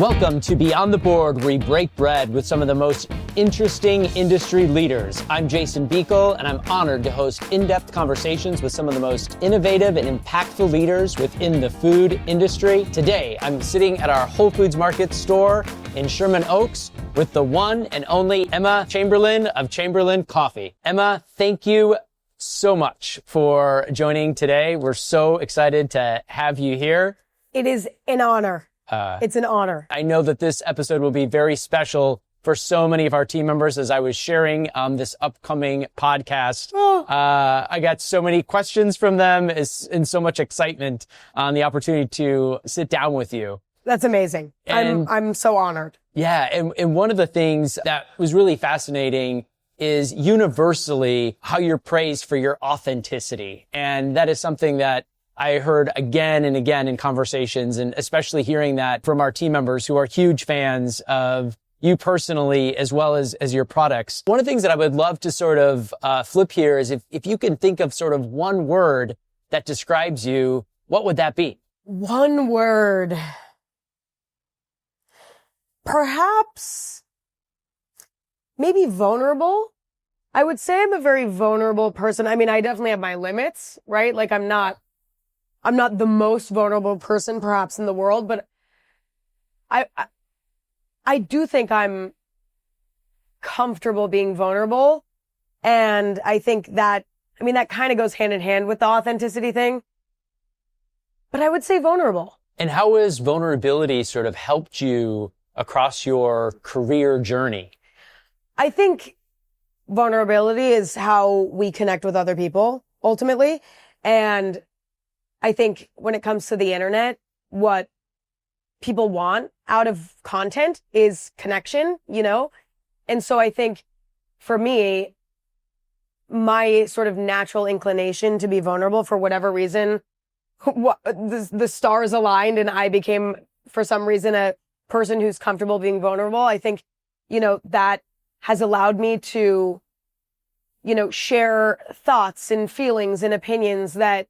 Welcome to Beyond the Board, where we break bread with some of the most interesting industry leaders. I'm Jason Beekle, and I'm honored to host in-depth conversations with some of the most innovative and impactful leaders within the food industry. Today, I'm sitting at our Whole Foods Market store in Sherman Oaks with the one and only Emma Chamberlain of Chamberlain Coffee. Emma, thank you so much for joining today. We're so excited to have you here. It is an honor. It's an honor. I know that this episode will be very special for so many of our team members. As I was sharing this upcoming podcast, I got so many questions from them and so much excitement on the opportunity to sit down with you. That's amazing. I'm so honored. Yeah, and one of the things that was really fascinating is universally how you're praised for your authenticity. And that is something that I heard again and again in conversations, and especially hearing that from our team members who are huge fans of you personally, as well as your products. One of the things that I would love to sort of flip here is if you can think of sort of one word that describes you, what would that be? One word. Perhaps maybe vulnerable. I would say I'm a very vulnerable person. I mean, I definitely have my limits, right? Like I'm not the most vulnerable person perhaps in the world, but I do think I'm comfortable being vulnerable. And I think that kind of goes hand in hand with the authenticity thing, but I would say vulnerable. And how has vulnerability sort of helped you across your career journey? I think vulnerability is how we connect with other people ultimately. And I think when it comes to the internet, what people want out of content is connection, you know? And so I think for me, my sort of natural inclination to be vulnerable for whatever reason, the stars aligned and I became, for some reason, a person who's comfortable being vulnerable. I think, that has allowed me to, share thoughts and feelings and opinions that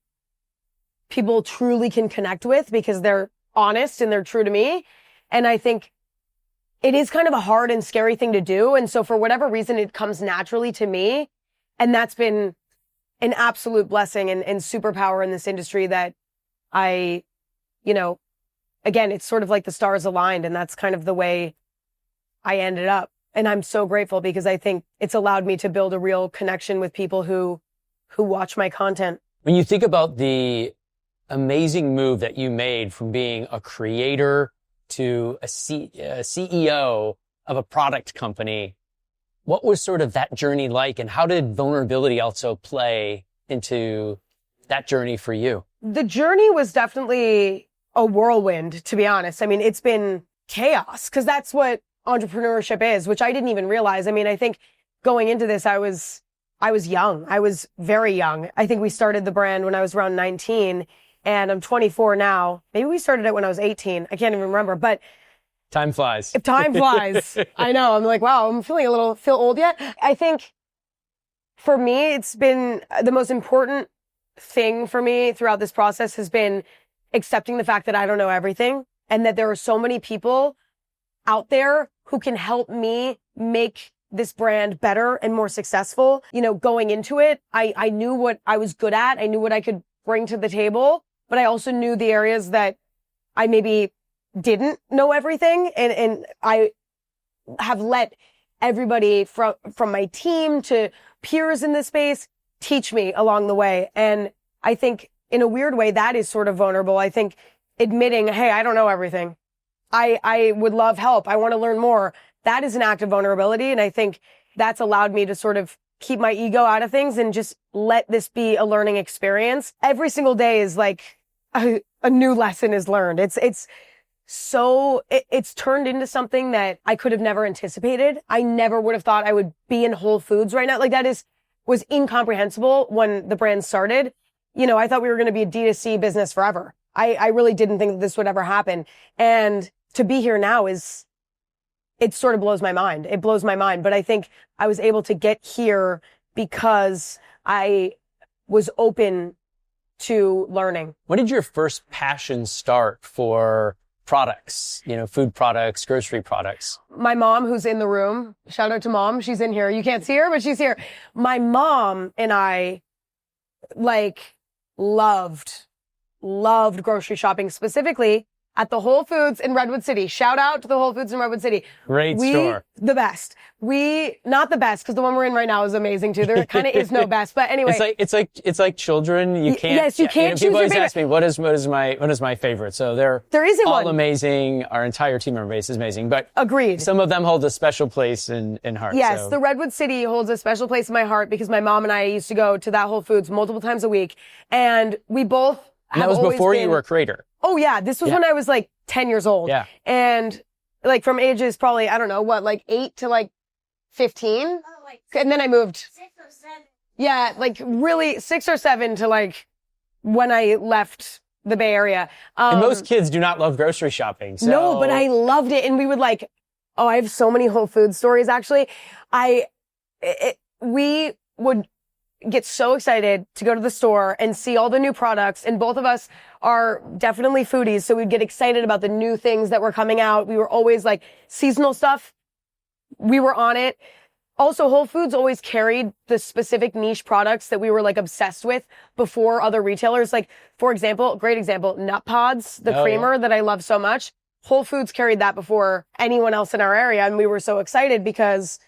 people truly can connect with because they're honest and they're true to me. And I think it is kind of a hard and scary thing to do. And so for whatever reason, it comes naturally to me. And that's been an absolute blessing and superpower in this industry that I, again, it's sort of like the stars aligned, and that's kind of the way I ended up. And I'm so grateful because I think it's allowed me to build a real connection with people who watch my content. When you think about the amazing move that you made from being a creator to a CEO of a product company, what was sort of that journey like, and how did vulnerability also play into that journey for you? The journey was definitely a whirlwind, to be honest. I mean, it's been chaos because that's what entrepreneurship is, which I didn't even realize. I mean, I think going into this, I was young. I was very young. I think we started the brand when I was around 19. And I'm 24 now. Maybe we started it when I was 18. I can't even remember, but time flies. If time flies. I know. I'm like, wow, I'm feeling feel old yet. I think for me, it's been the most important thing for me throughout this process has been accepting the fact that I don't know everything and that there are so many people out there who can help me make this brand better and more successful. Going into it, I knew what I was good at. I knew what I could bring to the table. But I also knew the areas that I maybe didn't know everything. And I have let everybody from my team to peers in this space teach me along the way. And I think in a weird way, that is sort of vulnerable. I think admitting, hey, I don't know everything. I would love help. I want to learn more. That is an act of vulnerability. And I think that's allowed me to sort of keep my ego out of things and just let this be a learning experience. Every single day is like a new lesson is learned. It's turned into something that I could have never anticipated. I never would have thought I would be in Whole Foods right now. Like that was incomprehensible when the brand started. I thought we were going to be a D2C business forever. I really didn't think that this would ever happen. And to be here now it sort of blows my mind. It blows my mind. But I think I was able to get here because I was open to learning. When did your first passion start for products, food products, grocery products? My mom, who's in the room, shout out to mom. She's in here. You can't see her, but she's here. My mom and I loved grocery shopping, specifically at the Whole Foods in Redwood City. Shout out to the Whole Foods in Redwood City. Great store. The best. Not the best, because the one we're in right now is amazing too. There kind of is no best, but anyway. It's like children. You can't. Yes, you can't choose people your always favorite. ask me, what is my favorite? So there isn't all one. amazing. Our entire team member base is amazing, but agreed. Some of them hold a special place in heart. Yes, so. the Redwood City holds a special place in my heart because my mom and I used to go to that Whole Foods multiple times a week, and we both. And that was before you were a creator. Oh yeah, this was when I was 10 years old. Yeah. And from ages probably, I don't know, 8 to 15? And then I moved. 6 or 7. Yeah, really 6 or 7 to when I left the Bay Area. And most kids do not love grocery shopping. So. No, but I loved it. And we would I have so many Whole Foods stories actually. We would get so excited to go to the store and see all the new products. And both of us are definitely foodies. So we'd get excited about the new things that were coming out. We were always seasonal stuff. We were on it. Also, Whole Foods always carried the specific niche products that we were obsessed with before other retailers. For example, great example, Nut Pods, the creamer that I love so much. Whole Foods carried that before anyone else in our area. And we were so excited because,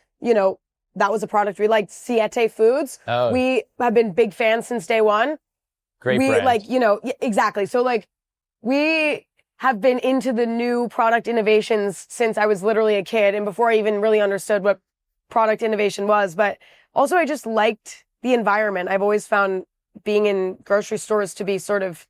that was a product we liked. Siete Foods. Oh. We have been big fans since day one. Great brand. Exactly. So we have been into the new product innovations since I was literally a kid and before I even really understood what product innovation was. But also I just liked the environment. I've always found being in grocery stores to be sort of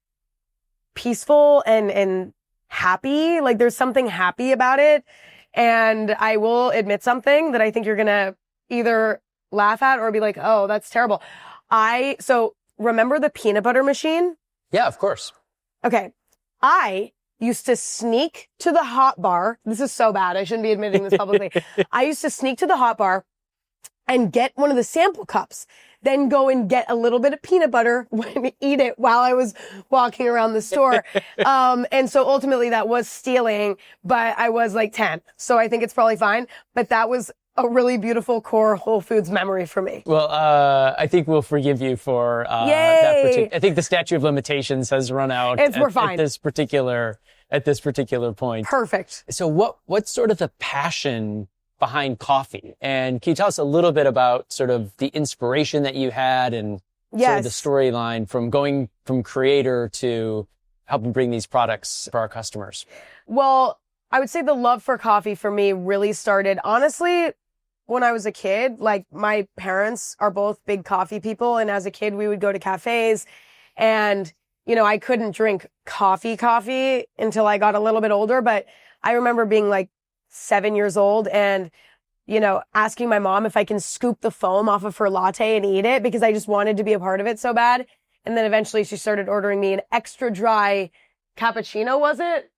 peaceful and happy. There's something happy about it. And I will admit something that I think you're going to either laugh at or be oh, that's terrible. So remember the peanut butter machine? Yeah, of course. Okay. I used to sneak to the hot bar. This is so bad. I shouldn't be admitting this publicly. I used to sneak to the hot bar and get one of the sample cups, then go and get a little bit of peanut butter and eat it while I was walking around the store. And so ultimately that was stealing, but I was 10. So I think it's probably fine. But that was a really beautiful core Whole Foods memory for me. Well, I think we'll forgive you for that. I think the statute of limitations has run out we're fine. at this particular point. Perfect. So what's sort of the passion behind coffee? And can you tell us a little bit about sort of the inspiration that you had and sort of the storyline from going from creator to helping bring these products for our customers? Well, I would say the love for coffee for me really started, honestly, when I was a kid. My parents are both big coffee people. And as a kid, we would go to cafes and, I couldn't drink coffee until I got a little bit older. But I remember being 7 years old and, asking my mom if I can scoop the foam off of her latte and eat it because I just wanted to be a part of it so bad. And then eventually she started ordering me an extra dry cappuccino, was it?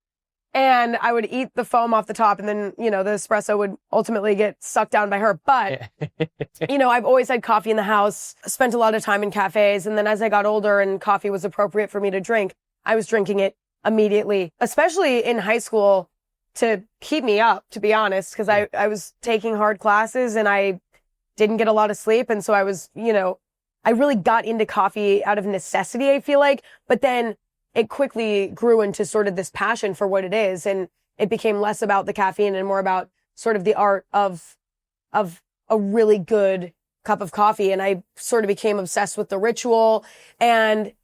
And I would eat the foam off the top and then, the espresso would ultimately get sucked down by her. But, I've always had coffee in the house, spent a lot of time in cafes. And then as I got older and coffee was appropriate for me to drink, I was drinking it immediately, especially in high school to keep me up, to be honest, because I was taking hard classes and I didn't get a lot of sleep. And so I was, I really got into coffee out of necessity, I feel like. But then it quickly grew into sort of this passion for what it is. And it became less about the caffeine and more about sort of the art of a really good cup of coffee. And I sort of became obsessed with the ritual. And,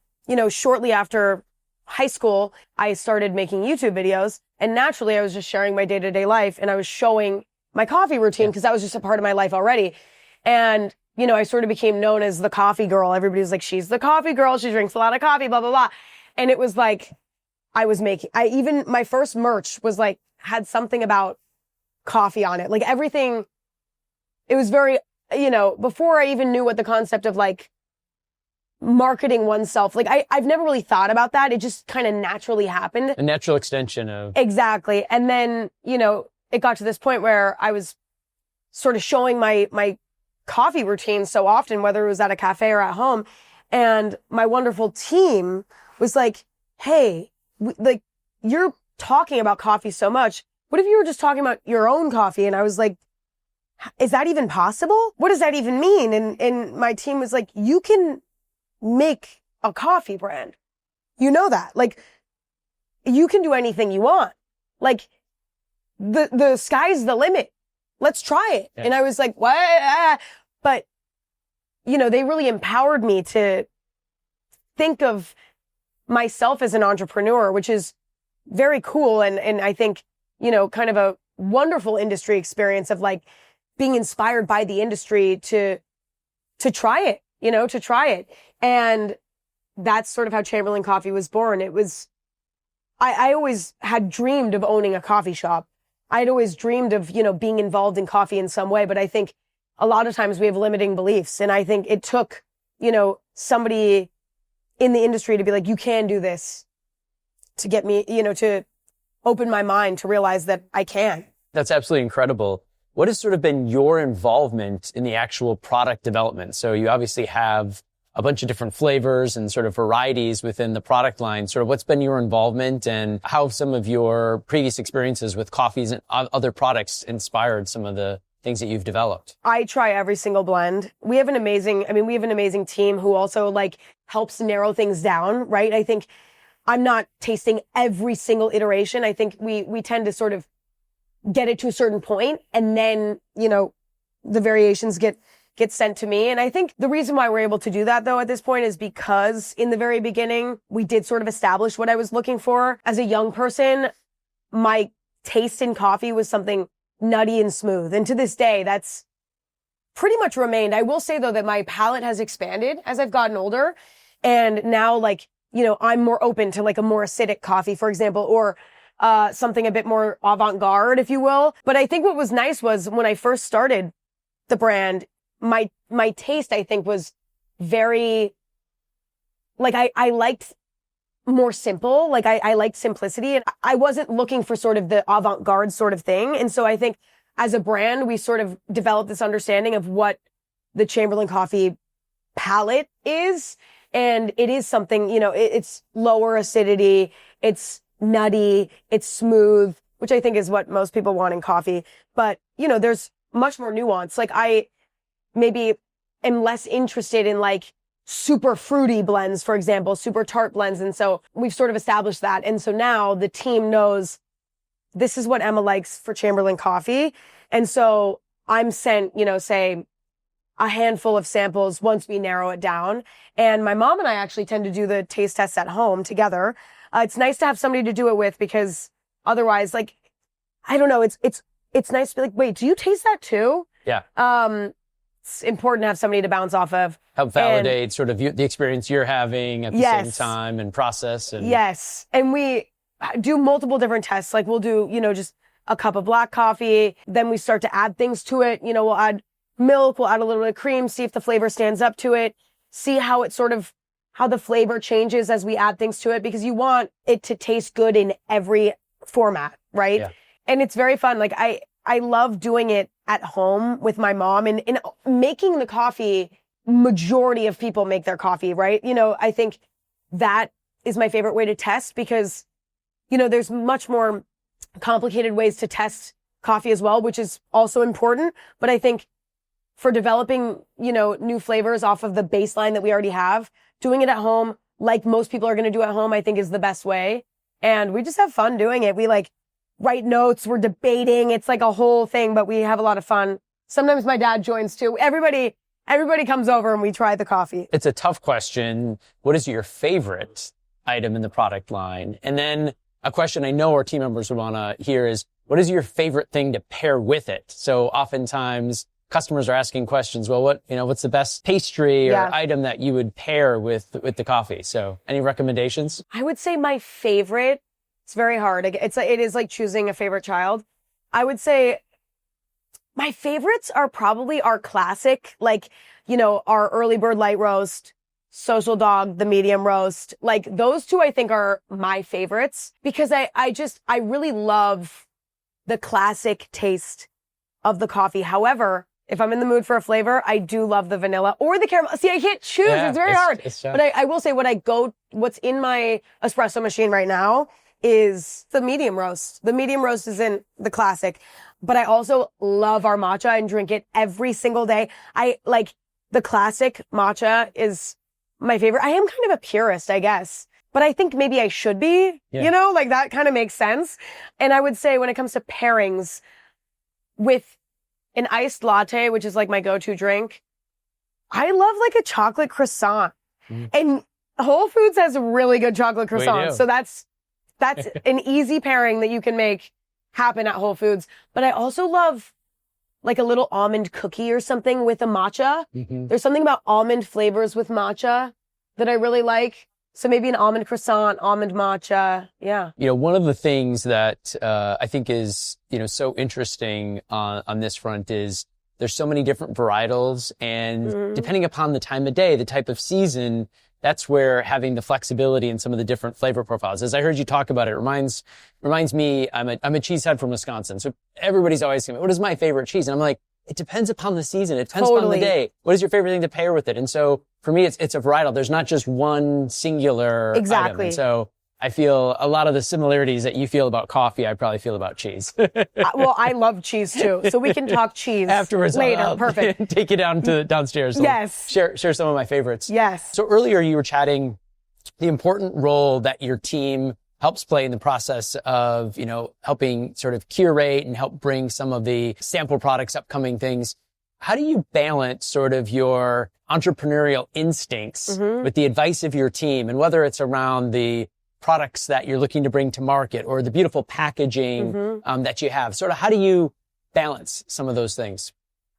shortly after high school, I started making YouTube videos. And naturally, I was just sharing my day-to-day life. And I was showing my coffee routine because that was just a part of my life already. And, I sort of became known as the coffee girl. Everybody was like, she's the coffee girl. She drinks a lot of coffee, blah, blah, blah. And it was my first merch was had something about coffee on it. Everything, it was very, before I even knew what the concept of marketing oneself, I've never really thought about that. It just kind of naturally happened. A natural extension of. Exactly. And then, it got to this point where I was sort of showing my coffee routine so often, whether it was at a cafe or at home. And my wonderful team was like, hey, you're talking about coffee so much. What if you were just talking about your own coffee? And I was like, is that even possible? What does that even mean? And my team was like, you can make a coffee brand. You know that. Like, you can do anything you want. Like, the sky's the limit. Let's try it. Yeah. And I was like, what? But, you know, they really empowered me to think of myself as an entrepreneur, which is very cool. And I think, you know, kind of a wonderful industry experience of like being inspired by the industry to try it, you know, to try it. And that's sort of how Chamberlain Coffee was born. It was, I always had dreamed of owning a coffee shop. I'd always dreamed of, you know, being involved in coffee in some way, but I think a lot of times we have limiting beliefs. And I think it took, you know, somebody in the industry to be like, you can do this, to get me, you know, to open my mind to realize that I can. That's absolutely incredible. What has sort of been your involvement in the actual product development? So you obviously have a bunch of different flavors and sort of varieties within the product line. Sort of what's been your involvement, and how have some of your previous experiences with coffees and other products inspired some of the things that you've developed? I try every single blend. We have an amazing team who also like helps narrow things down, right? I think I'm not tasting every single iteration. I think we tend to sort of get it to a certain point, and then, you know, the variations get sent to me. And I think the reason why we're able to do that though at this point is because in the very beginning, we did sort of establish what I was looking for. As a young person, my taste in coffee was something nutty and smooth. And to this day, that's pretty much remained. I will say though that my palate has expanded as I've gotten older. And now, like, you know, I'm more open to like a more acidic coffee, for example, or something a bit more avant-garde, if you will. But I think what was nice was when I first started the brand, my taste, I think, was very, like, I liked more simple. Like, I liked simplicity, and I wasn't looking for sort of the avant-garde sort of thing. And so I think as a brand, we sort of developed this understanding of what the Chamberlain Coffee palette is. And it is something, you know, it's lower acidity, it's nutty, it's smooth, which I think is what most people want in coffee. But, you know, there's much more nuance. Like, I maybe am less interested in like super fruity blends, for example, super tart blends. And so we've sort of established that. And so now the team knows this is what Emma likes for Chamberlain Coffee. And so I'm sent, you know, say a handful of samples once we narrow it down. And my mom and I actually tend to do the taste tests at home together. It's nice to have somebody to do it with, because otherwise, like, I don't know, it's nice to be like, wait, do you taste that too? Yeah. It's important to have somebody to bounce off of. Help validate sort of the experience you're having at the same time and process. And yes. And we do multiple different tests. Like, we'll do, you know, just a cup of black coffee. Then we start to add things to it. You know, we'll add milk, we'll add a little bit of cream, see if the flavor stands up to it, see how it sort of, how the flavor changes as we add things to it, because you want it to taste good in every format, right? Yeah. And it's very fun. Like, I love doing it at home with my mom, and making the coffee. Majority of people make their coffee, right? You know, I think that is my favorite way to test, because, you know, there's much more complicated ways to test coffee as well, which is also important. But I think for developing, you know, new flavors off of the baseline that we already have, doing it at home, like most people are going to do at home, I think is the best way. And we just have fun doing it. We like write notes, we're debating. It's like a whole thing, but we have a lot of fun. Sometimes my dad joins too. Everybody comes over and we try the coffee. It's a tough question. What is your favorite item in the product line? And then a question I know our team members would want to hear is, what is your favorite thing to pair with it? So oftentimes customers are asking questions. Well, what's the best pastry or item that you would pair with the coffee? So any recommendations? I would say my favorite, it's very hard. It is like choosing a favorite child. I would say my favorites are probably our classic, like, you know, our early bird light roast, social dog, the medium roast. Like, those two I think are my favorites, because I really love the classic taste of the coffee. However, if I'm in the mood for a flavor, I do love the vanilla or the caramel. See, I can't choose. It's very hard. But I will say what's in my espresso machine right now is the medium roast. The medium roast isn't the classic, but I also love our matcha and drink it every single day. I like the classic matcha is my favorite. I am kind of a purist, I guess, but I think maybe I should be, like that kind of makes sense. And I would say when it comes to pairings with an iced latte, which is like my go-to drink, I love like a chocolate croissant. And Whole Foods has a really good chocolate croissant. So that's an easy pairing that you can make happen at Whole Foods. But I also love like a little almond cookie or something with a matcha. There's something about almond flavors with matcha that I really like. So maybe an almond croissant, almond matcha. Yeah. One of the things that I think is, so interesting on this front is there's so many different varietals, and depending upon the time of day, the type of season, that's where having the flexibility in some of the different flavor profiles. As I heard you talk about it, reminds me, I'm a cheesehead from Wisconsin. So everybody's always saying, what is my favorite cheese? And I'm like, it depends upon the season. It depends upon the day. What is your favorite thing to pair with it? And so for me, it's a varietal. There's not just one singular item. And so I feel a lot of the similarities that you feel about coffee, I probably feel about cheese. Well, I love cheese too. So we can talk cheese afterwards. Later. Perfect. Take you downstairs. Yes. Share some of my favorites. Yes. So earlier you were chatting the important role that your team helps play in the process of, helping sort of curate and help bring some of the sample products, upcoming things. How do you balance sort of your entrepreneurial instincts with the advice of your team, and whether it's around the products that you're looking to bring to market or the beautiful packaging that you have? Sort of how do you balance some of those things?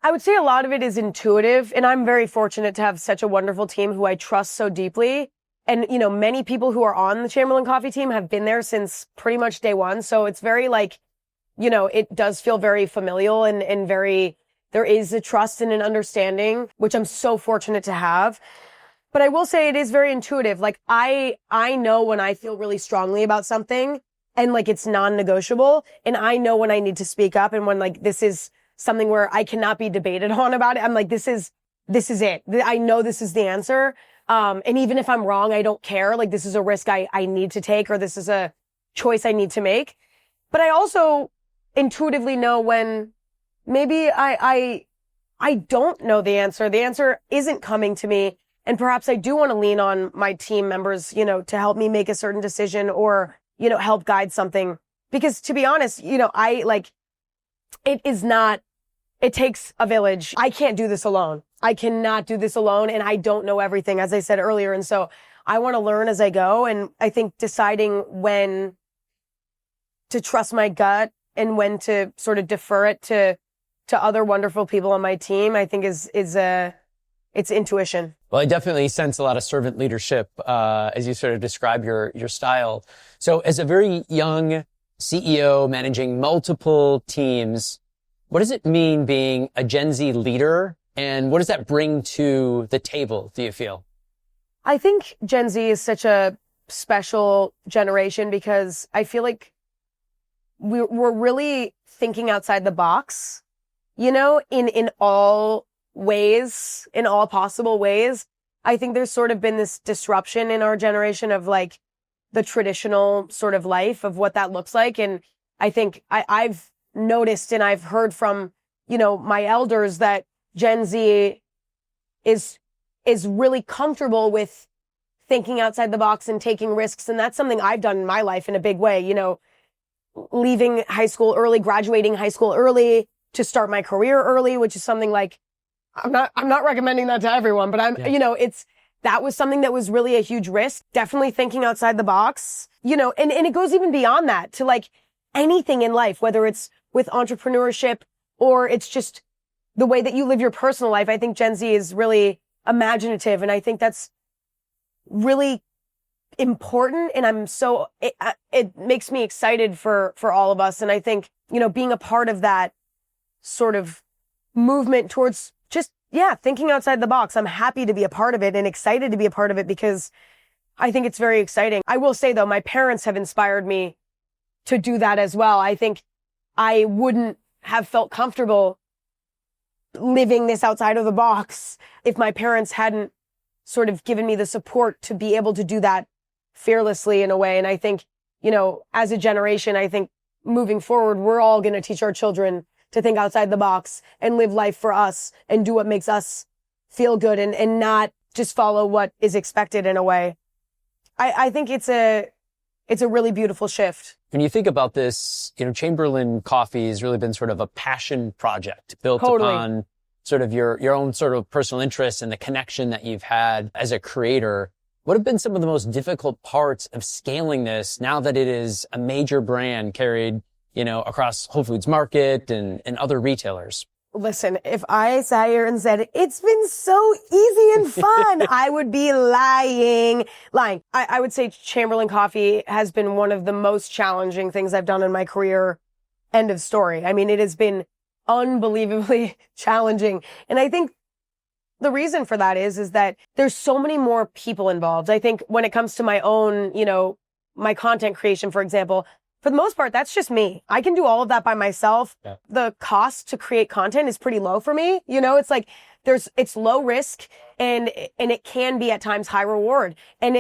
I would say a lot of it is intuitive, and I'm very fortunate to have such a wonderful team who I trust so deeply. And, many people who are on the Chamberlain Coffee team have been there since pretty much day one. So it's very like, it does feel very familial and very, there is a trust and an understanding, which I'm so fortunate to have. But I will say it is very intuitive. Like I know when I feel really strongly about something and like it's non-negotiable, and I know when I need to speak up, and when like this is something where I cannot be debated on about it. I'm like, this is it. I know this is the answer. And even if I'm wrong, I don't care. Like this is a risk I need to take, or this is a choice I need to make. But I also intuitively know when maybe I don't know the answer. The answer isn't coming to me. And perhaps I do want to lean on my team members, to help me make a certain decision, or, help guide something. Because to be honest, it takes a village. I can't do this alone. I cannot do this alone. And I don't know everything, as I said earlier. And so I want to learn as I go. And I think deciding when to trust my gut and when to sort of defer it to other wonderful people on my team, I think it's intuition. Well, I definitely sense a lot of servant leadership, as you sort of describe your style. So as a very young CEO managing multiple teams, what does it mean being a Gen Z leader, and what does that bring to the table, do you feel? I think Gen Z is such a special generation because I feel like we're really thinking outside the box, in all ways, in all possible ways. I think there's sort of been this disruption in our generation of like the traditional sort of life of what that looks like. And I think I've noticed, and I've heard from, my elders, that Gen Z is really comfortable with thinking outside the box and taking risks. And that's something I've done in my life in a big way, leaving high school early, graduating high school early to start my career early, which is something like, I'm not recommending that to everyone, but that was something that was really a huge risk. Definitely thinking outside the box, and it goes even beyond that to like anything in life, whether it's with entrepreneurship or it's just the way that you live your personal life. I think Gen Z is really imaginative, and I think that's really important. And it makes me excited for all of us. And I think, being a part of that sort of movement towards just, thinking outside the box. I'm happy to be a part of it and excited to be a part of it because I think it's very exciting. I will say though, my parents have inspired me to do that as well. I think I wouldn't have felt comfortable living this outside of the box if my parents hadn't sort of given me the support to be able to do that fearlessly in a way. And I think as a generation, I think moving forward, we're all going to teach our children to think outside the box and live life for us and do what makes us feel good and not just follow what is expected in a way. I think it's a really beautiful shift. When you think about this, Chamberlain Coffee has really been sort of a passion project built Totally. upon sort of your own sort of personal interests and the connection that you've had as a creator. What have been some of the most difficult parts of scaling this now that it is a major brand carried, across Whole Foods Market and other retailers? Listen, if I sat here and said, it's been so easy and fun, I would be lying. I would say Chamberlain Coffee has been one of the most challenging things I've done in my career. End of story. I mean, it has been unbelievably challenging. And I think the reason for that is that there's so many more people involved. I think when it comes to my own, my content creation, for example, for the most part, that's just me. I can do all of that by myself. Yeah. The cost to create content is pretty low for me. It's like it's low risk and it can be at times high reward. And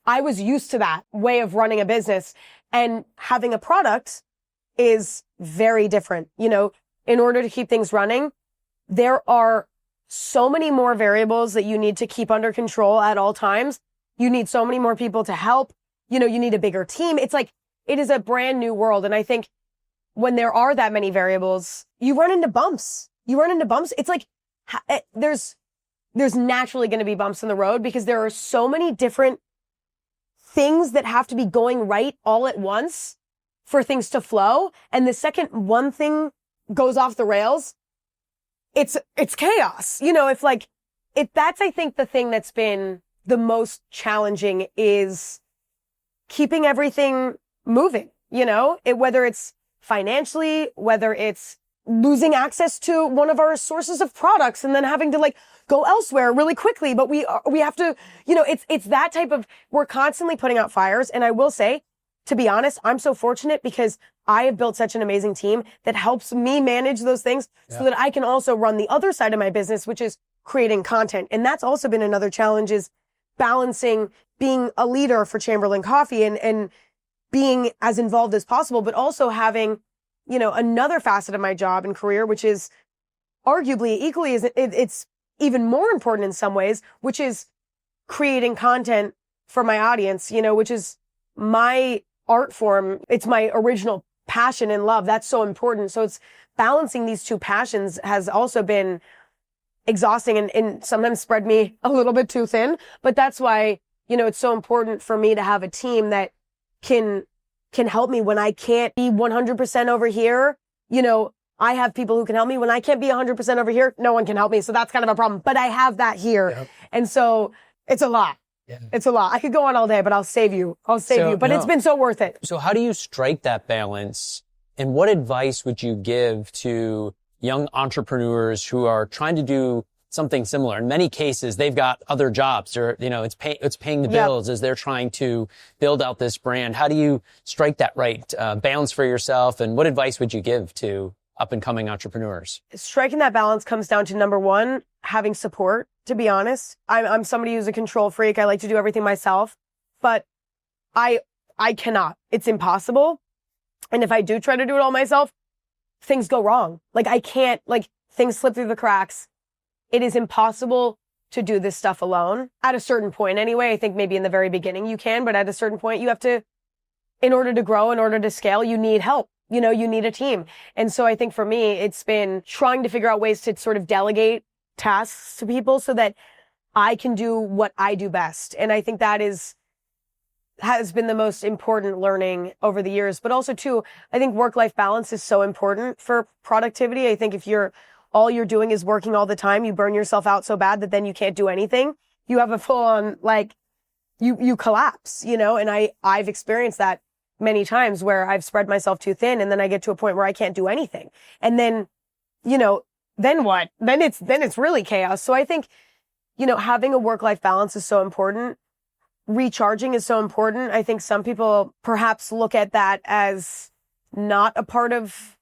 I was used to that way of running a business, and having a product is very different. In order to keep things running, there are so many more variables that you need to keep under control at all times. You need so many more people to help. You need a bigger team. It's like, it is a brand new world. And I think when there are that many variables, you run into bumps. It's like, there's naturally going to be bumps in the road because there are so many different things that have to be going right all at once for things to flow. And the second one thing goes off the rails, it's chaos. That's, I think, the thing that's been the most challenging is keeping everything moving, whether it's financially, whether it's losing access to one of our sources of products and then having to go elsewhere really quickly. But we have to, it's that type of, we're constantly putting out fires. And I will say, to be honest, I'm so fortunate because I have built such an amazing team that helps me manage those things so that I can also run the other side of my business, which is creating content. And that's also been another challenge, is balancing being a leader for Chamberlain Coffee and being as involved as possible, but also having, another facet of my job and career, which is arguably equally it's even more important in some ways, which is creating content for my audience, which is my art form. It's my original passion and love. That's so important. So it's balancing these two passions has also been exhausting and sometimes spread me a little bit too thin. But that's why, it's so important for me to have a team that can help me when I can't be 100% over here. I have people who can help me when I can't be 100% over here. No one can help me. So that's kind of a problem, but I have that here. Yep. And so it's a lot. Yeah. It's a lot. I could go on all day, but I'll save you. But it's been so worth it. So how do you strike that balance? And what advice would you give to young entrepreneurs who are trying to do something similar? In many cases, they've got other jobs, or, it's paying the bills as they're trying to build out this brand. How do you strike that right balance for yourself? And what advice would you give to up and coming entrepreneurs? Striking that balance comes down to, number one, having support, to be honest. I'm somebody who's a control freak. I like to do everything myself, but I cannot. It's impossible. And if I do try to do it all myself, things go wrong. I can't, things slip through the cracks. It is impossible to do this stuff alone. At a certain point anyway, I think maybe in the very beginning you can, but at a certain point you have to, in order to grow, in order to scale, you need help. You need a team. And so I think for me, it's been trying to figure out ways to sort of delegate tasks to people so that I can do what I do best. And I think that has been the most important learning over the years. But also too, I think work-life balance is so important for productivity. I think if all you're doing is working all the time, you burn yourself out so bad that then you can't do anything. You have a full on, you collapse, and I've experienced that many times where I've spread myself too thin and then I get to a point where I can't do anything. And then, then what? Then it's really chaos. So I think, having a work-life balance is so important. Recharging is so important. I think some people perhaps look at that as not a part of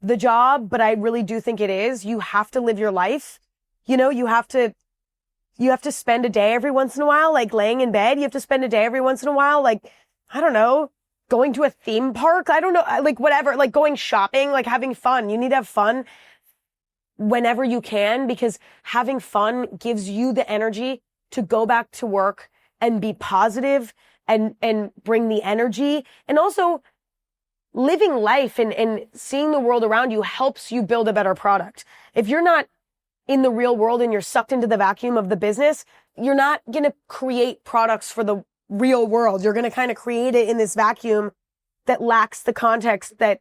the job, but I really do think it is. You have to live your life. You have to spend a day every once in a while, laying in bed. You have to spend a day every once in a while, I don't know, going to a theme park. I don't know, like whatever, like going shopping, like having fun. You need to have fun whenever you can, because having fun gives you the energy to go back to work and be positive and bring the energy. And also living life and seeing the world around you helps you build a better product. If you're not in the real world and you're sucked into the vacuum of the business, you're not going to create products for the real world. You're going to kind of create it in this vacuum that lacks the context that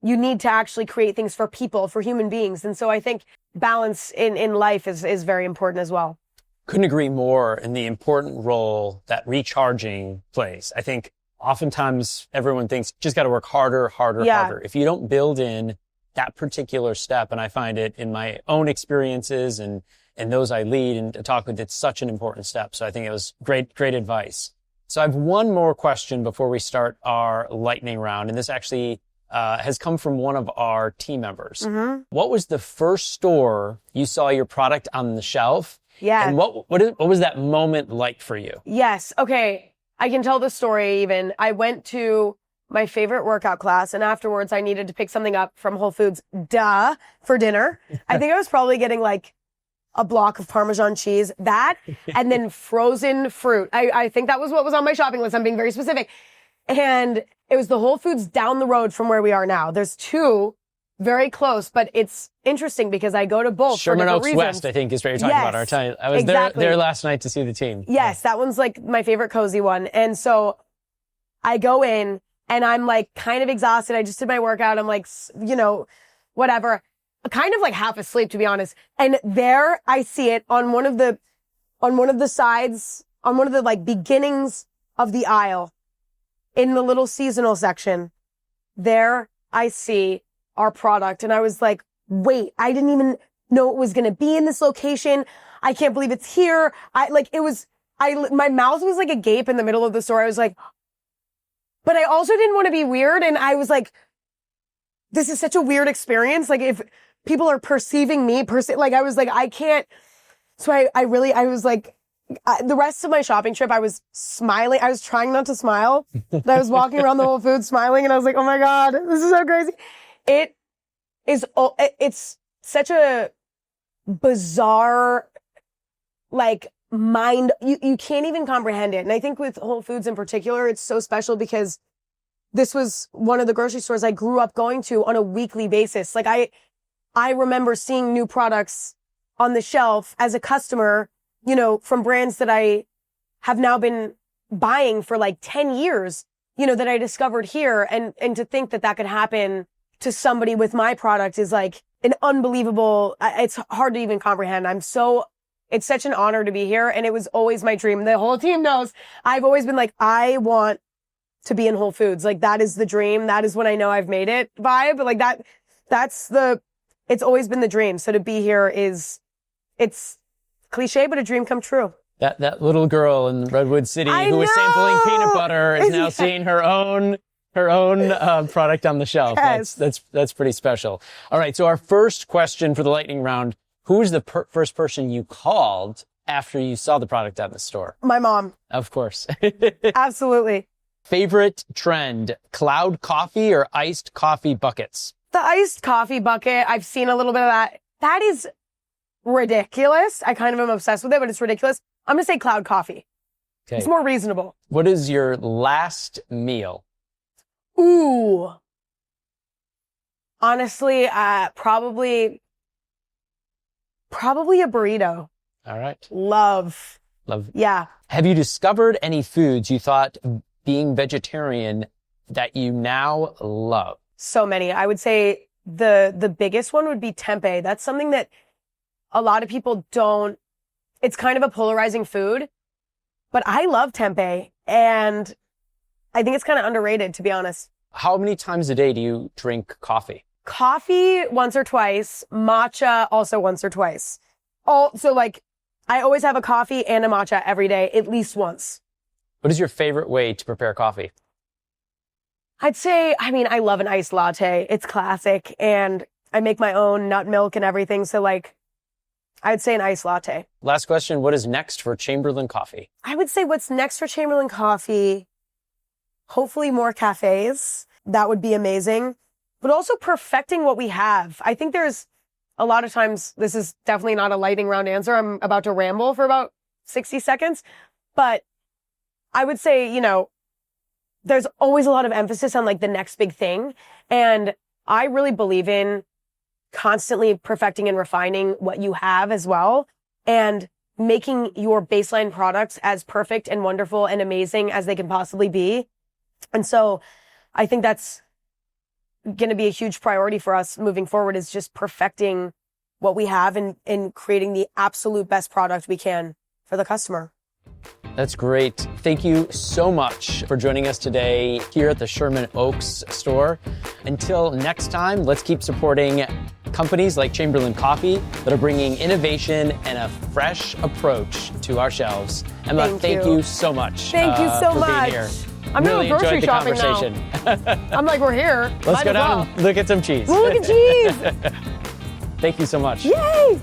you need to actually create things for people, for human beings. And so I think balance in life is very important as well. Couldn't agree more in the important role that recharging plays. I think oftentimes everyone thinks just got to work harder. If you don't build in that particular step, and I find it in my own experiences and those I lead and talk with, it's such an important step. So I think it was great advice. So I have one more question before we start our lightning round. And this actually has come from one of our team members. Mm-hmm. What was the first store you saw your product on the shelf? Yeah. And what was that moment like for you? Yes. Okay. I can tell the story even. I went to my favorite workout class, and afterwards I needed to pick something up from Whole Foods, for dinner. I think I was probably getting like a block of Parmesan cheese, and then frozen fruit. I think that was what was on my shopping list. I'm being very specific. And it was the Whole Foods down the road from where we are now. There's two very close, but it's interesting because I go to both Sherman for different Oaks reasons. West, I think, is where you're talking about. I was there last night to see the team. Yes, that one's like my favorite cozy one. And so I go in and I'm like kind of exhausted. I just did my workout. I'm like, whatever. Kind of like half asleep, to be honest. And there I see it on one of the sides, on one of the like beginnings of the aisle in the little seasonal section. There I see our product. And I was like, wait, I didn't even know it was going to be in this location. I can't believe it's here. My mouth was like agape in the middle of the store. I was like, but I also didn't want to be weird. And I was like, this is such a weird experience. Like if people are perceiving me, I was like, I can't. So I was like, the rest of my shopping trip, I was smiling. I was trying not to smile. But I was walking around the Whole Foods smiling and I was like, oh my God, this is so crazy. It's such a bizarre, like you can't even comprehend it. And I think with Whole Foods in particular, it's so special because this was one of the grocery stores I grew up going to on a weekly basis. Like I remember seeing new products on the shelf as a customer, from brands that I have now been buying for like 10 years, that I discovered here. And to think that could happen to somebody with my product is like an unbelievable, it's hard to even comprehend. It's such an honor to be here. And it was always my dream. The whole team knows I've always been like, I want to be in Whole Foods. Like that is the dream. That is when I know I've made it vibe. Like it's always been the dream. So to be here it's cliche, but a dream come true. That little girl in Redwood City who was sampling peanut butter is now seeing her own product on the shelf. Yes. That's pretty special. All right. So our first question for the lightning round, who was the first person you called after you saw the product at the store? My mom. Of course. Absolutely. Favorite trend, cloud coffee or iced coffee buckets? The iced coffee bucket, I've seen a little bit of that. That is ridiculous. I kind of am obsessed with it, but it's ridiculous. I'm going to say cloud coffee. Okay. It's more reasonable. What is your last meal? Ooh. Honestly, probably a burrito. All right. Love. Yeah. Have you discovered any foods you thought being vegetarian that you now love? So many. I would say the biggest one would be tempeh. That's something that a lot of people don't. It's kind of a polarizing food, but I love tempeh, and I think it's kind of underrated, to be honest. How many times a day do you drink coffee? Coffee once or twice. Matcha also once or twice. So I always have a coffee and a matcha every day, at least once. What is your favorite way to prepare coffee? I'd say, I love an iced latte. It's classic, and I make my own nut milk and everything. So I'd say an iced latte. Last question. What is next for Chamberlain Coffee? I would say what's next for Chamberlain Coffee hopefully more cafes. That would be amazing. But also perfecting what we have. I think there's a lot of times, this is definitely not a lightning round answer. I'm about to ramble for about 60 seconds. But I would say, there's always a lot of emphasis on like the next big thing. And I really believe in constantly perfecting and refining what you have as well, and making your baseline products as perfect and wonderful and amazing as they can possibly be. And so I think that's going to be a huge priority for us moving forward, is just perfecting what we have and creating the absolute best product we can for the customer. That's great. Thank you so much for joining us today here at the Sherman Oaks store. Until next time, let's keep supporting companies like Chamberlain Coffee that are bringing innovation and a fresh approach to our shelves. Emma, thank you so much. Thank you so much. Being here. I'm really doing grocery enjoyed the shopping conversation. now. I'm like, we're here. Let's go down and look at some cheese. We'll look at cheese. Thank you so much. Yay!